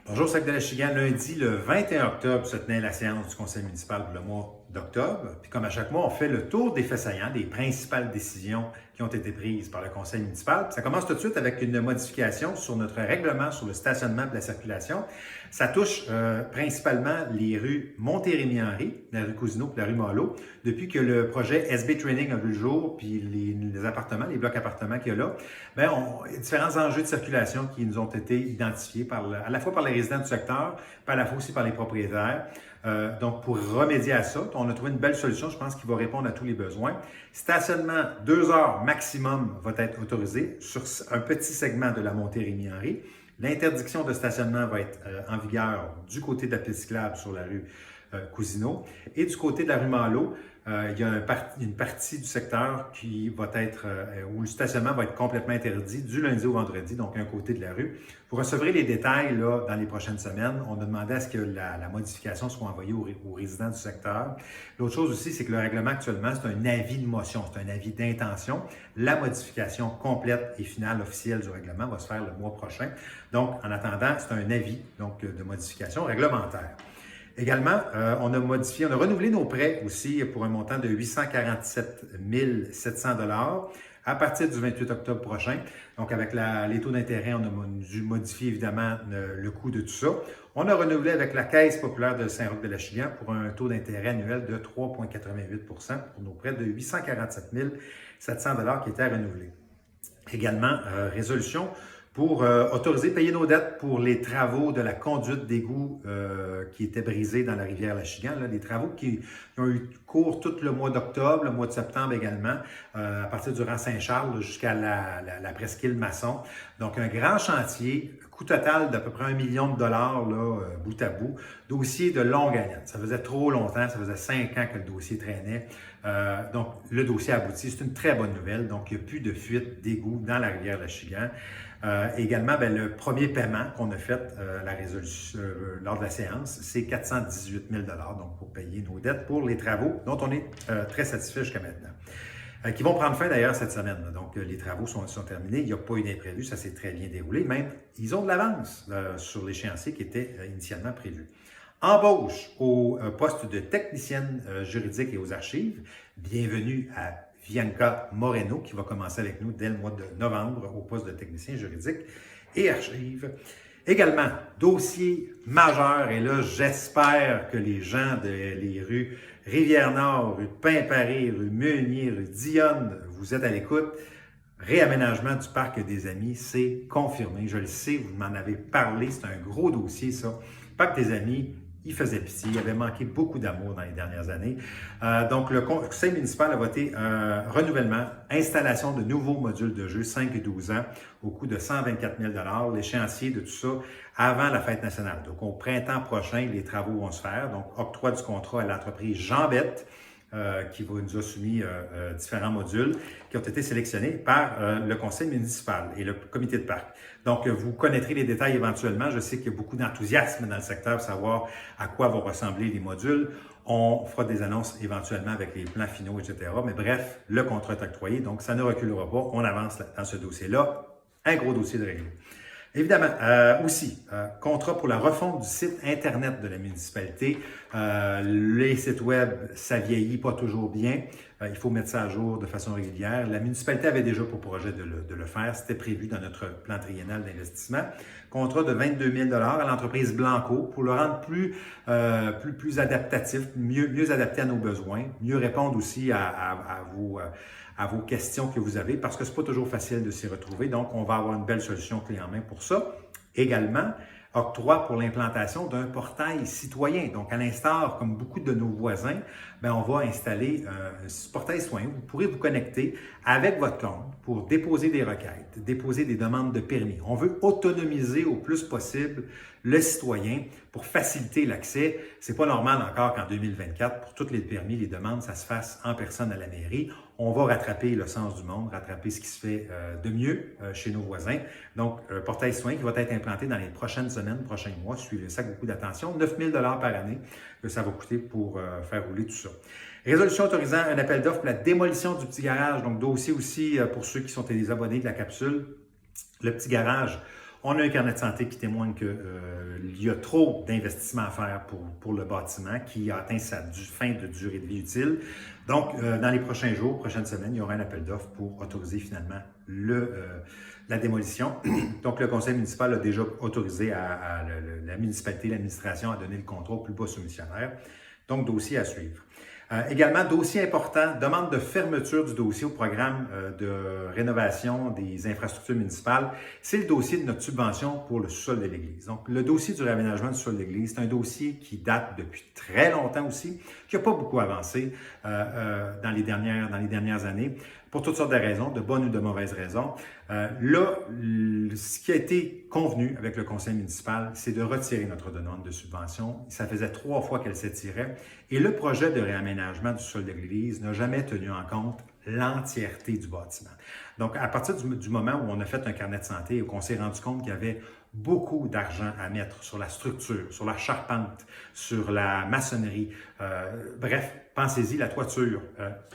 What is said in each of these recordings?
Bonjour, Sac-de-la-Chigan. Lundi, le 21 octobre, se tenait la séance du conseil municipal pour le mois d'octobre. Puis comme à chaque mois, on fait le tour des faits saillants, des principales décisions qui ont été prises par le conseil municipal. Puis ça commence tout de suite avec une modification sur notre règlement sur le stationnement de la circulation. Ça touche principalement les rues Montérémy-Henry, la rue Cousineau et la rue Malo. Depuis que le projet SB Training a vu le jour, puis les appartements, les blocs appartements qu'il y a là, bien, il y a différents enjeux de circulation qui nous ont été identifiés à la fois par les résidents du secteur, puis à la fois aussi par les propriétaires. Donc, pour remédier à ça, on a trouvé une belle solution, je pense, qui va répondre à tous les besoins. Stationnement 2 heures maximum va être autorisé sur un petit segment de la montée Rémy-Henry. L'interdiction de stationnement va être en vigueur du côté de la piste cyclable sur la rue Cousineau. Et du côté de la rue Malo, il y a une partie du secteur qui va être, où le stationnement va être complètement interdit du lundi au vendredi, donc un côté de la rue. Vous recevrez les détails là, dans les prochaines semaines. On a demandé à ce que la modification soit envoyée aux résidents du secteur. L'autre chose aussi, c'est que le règlement actuellement, c'est un avis de motion, c'est un avis d'intention. La modification complète et finale officielle du règlement va se faire le mois prochain. Donc, en attendant, c'est un avis donc, de modification réglementaire. Également, on a renouvelé nos prêts aussi pour un montant de 847 700 à partir du 28 octobre prochain. Donc, avec les taux d'intérêt, on a dû modifier évidemment le coût de tout ça. On a renouvelé avec la Caisse populaire de Saint-Roch-de-la-Chigan pour un taux d'intérêt annuel de 3,88 pour nos prêts de 847 700 qui étaient à renouveler. Également, résolution pour autoriser payer nos dettes pour les travaux de la conduite d'égout qui était brisée dans la rivière Lachigan, des travaux qui ont eu cours tout le mois d'octobre, le mois de septembre également, à partir du rang Saint-Charles jusqu'à la presqu'île Masson. Donc, un grand chantier, coût total d'à peu près 1 million de dollars là, bout à bout. Dossier de longue haleine. Ça faisait trop longtemps, ça faisait 5 ans que le dossier traînait. Donc, le dossier aboutit. C'est une très bonne nouvelle. Donc, il n'y a plus de fuite d'égout dans la rivière Lachigan. Également, le premier paiement qu'on a fait lors de la séance, c'est 418 000 donc pour payer nos dettes pour les travaux dont on est très satisfait jusqu'à maintenant. Qui vont prendre fin d'ailleurs cette semaine. Donc, les travaux sont terminés. Il n'y a pas eu d'imprévu. Ça s'est très bien déroulé. Même, ils ont de l'avance sur l'échéancier qui était initialement prévu. Embauche au poste de technicienne juridique et aux archives. Bienvenue à Bianca Moreno, qui va commencer avec nous dès le mois de novembre au poste de technicien juridique et archives. Également, dossier majeur, et là, j'espère que les gens des rues Rivière-Nord, rue Pimparé, rue Meunier, rue Dionne, vous êtes à l'écoute. Réaménagement du parc des Amis, c'est confirmé. Je le sais, vous m'en avez parlé, c'est un gros dossier, ça. Parc des Amis, il faisait pitié, il avait manqué beaucoup d'amour dans les dernières années. Donc, le conseil municipal a voté un renouvellement, installation de nouveaux modules de jeu 5 et 12 ans au coût de 124 000 l'échéancier de tout ça avant la fête nationale. Donc, au printemps prochain, les travaux vont se faire. Donc, octroi du contrat à l'entreprise Jean-Bette, qui nous a soumis différents modules qui ont été sélectionnés par le conseil municipal et le comité de parc. Donc, vous connaîtrez les détails éventuellement. Je sais qu'il y a beaucoup d'enthousiasme dans le secteur pour savoir à quoi vont ressembler les modules. On fera des annonces éventuellement avec les plans finaux, etc. Mais bref, le contrat est octroyé, donc ça ne reculera pas. On avance dans ce dossier-là. Un gros dossier de réglé. Évidemment, contrat pour la refonte du site Internet de la municipalité. Les sites web, ça vieillit pas toujours bien. Il faut mettre ça à jour de façon régulière. La municipalité avait déjà pour projet de le faire. C'était prévu dans notre plan triennal d'investissement. Contrat de 22 000 à l'entreprise Blanco pour le rendre plus adaptatif, mieux adapté à nos besoins, mieux répondre aussi à vos questions que vous avez, parce que c'est pas toujours facile de s'y retrouver. Donc, on va avoir une belle solution clé en main pour ça. Également, octroi pour l'implantation d'un portail citoyen. Donc, à l'instar, comme beaucoup de nos voisins, on va installer un portail citoyen. Vous pourrez vous connecter avec votre compte pour déposer des requêtes, déposer des demandes de permis. On veut autonomiser au plus possible le citoyen pour faciliter l'accès. C'est pas normal encore qu'en 2024, pour tous les permis, les demandes, ça se fasse en personne à la mairie. On va rattraper le sens du monde, rattraper ce qui se fait de mieux chez nos voisins. Donc, un portail citoyen qui va être implanté dans les prochaines semaines, prochains mois. Suivez ça avec beaucoup d'attention. 9 000 par année que ça va coûter pour faire rouler tout ça. Résolution autorisant un appel d'offres pour la démolition du petit garage. Donc, dossier aussi pour ceux qui sont des abonnés de la capsule. Le petit garage, On a un carnet de santé qui témoigne qu'il y a trop d'investissements à faire pour le bâtiment qui a atteint sa fin de durée de vie utile. Donc, dans les prochains jours, prochaines semaines, il y aura un appel d'offres pour autoriser finalement la démolition. Donc, le conseil municipal a déjà autorisé la municipalité, l'administration à donner le contrôle au plus bas soumissionnaire. Donc, dossier à suivre. Également, dossier important, demande de fermeture du dossier au programme de rénovation des infrastructures municipales. C'est le dossier de notre subvention pour le sous-sol de l'Église. Donc, le dossier du réaménagement du sous-sol de l'Église, c'est un dossier qui date depuis très longtemps aussi, qui n'a pas beaucoup avancé dans les dernières années, pour toutes sortes de raisons, de bonnes ou de mauvaises raisons. Ce qui a été convenu avec le conseil municipal, c'est de retirer notre demande de subvention. Ça faisait 3 fois qu'elle s'étirait. Et le projet de réaménagement du sol de l'Église n'a jamais tenu en compte l'entièreté du bâtiment. Donc, à partir du moment où on a fait un carnet de santé et qu'on s'est rendu compte qu'il y avait beaucoup d'argent à mettre sur la structure, sur la charpente, sur la maçonnerie, bref, pensez-y, la toiture,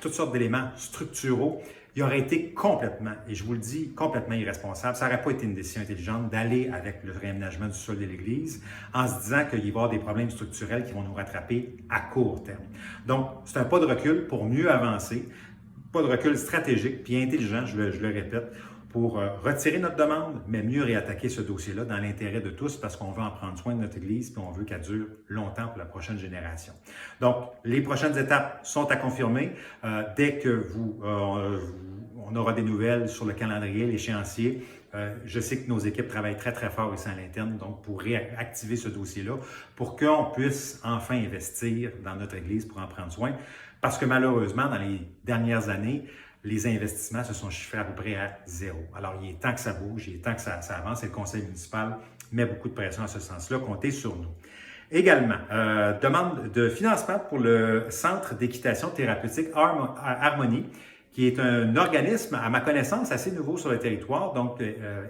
toutes sortes d'éléments structuraux, il aurait été complètement, et je vous le dis, complètement irresponsable. Ça n'aurait pas été une décision intelligente d'aller avec le réaménagement du sol de l'Église en se disant qu'il va y avoir des problèmes structurels qui vont nous rattraper à court terme. Donc, c'est un pas de recul pour mieux avancer, pas de recul stratégique puis intelligent, je le répète, pour retirer notre demande, mais mieux réattaquer ce dossier-là dans l'intérêt de tous parce qu'on veut en prendre soin de notre Église puis on veut qu'elle dure longtemps pour la prochaine génération. Donc, les prochaines étapes sont à confirmer. Dès que on aura des nouvelles sur le calendrier, l'échéancier, je sais que nos équipes travaillent très, très fort ici à l'interne, donc pour réactiver ce dossier-là, pour qu'on puisse enfin investir dans notre Église pour en prendre soin. Parce que malheureusement, dans les dernières années, les investissements se sont chiffrés à peu près à 0. Alors, il est temps que ça bouge, il est temps que ça avance et le conseil municipal met beaucoup de pression à ce sens-là. Comptez sur nous. Également, demande de financement pour le Centre d'équitation thérapeutique Harmonie, qui est un organisme, à ma connaissance, assez nouveau sur le territoire, donc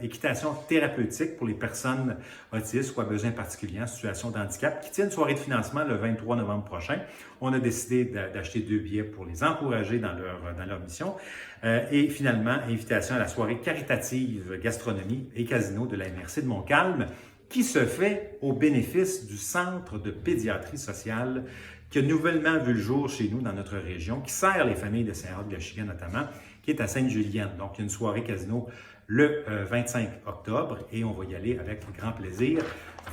équitation thérapeutique pour les personnes autistes ou à besoins particuliers en situation de handicap, qui tient une soirée de financement le 23 novembre prochain. On a décidé d'acheter 2 billets pour les encourager dans leur mission. Et finalement, invitation à la soirée caritative gastronomie et casino de la MRC de Montcalm, qui se fait au bénéfice du Centre de pédiatrie sociale qui a nouvellement vu le jour chez nous dans notre région, qui sert les familles de Saint-Roch-de-Chigan notamment, qui est à Sainte-Julienne. Donc, il y a une soirée casino le 25 octobre et on va y aller avec grand plaisir.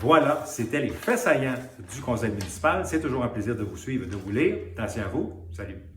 Voilà, c'était les faits saillants du conseil municipal. C'est toujours un plaisir de vous suivre et de vous lire. Attention à vous. Salut!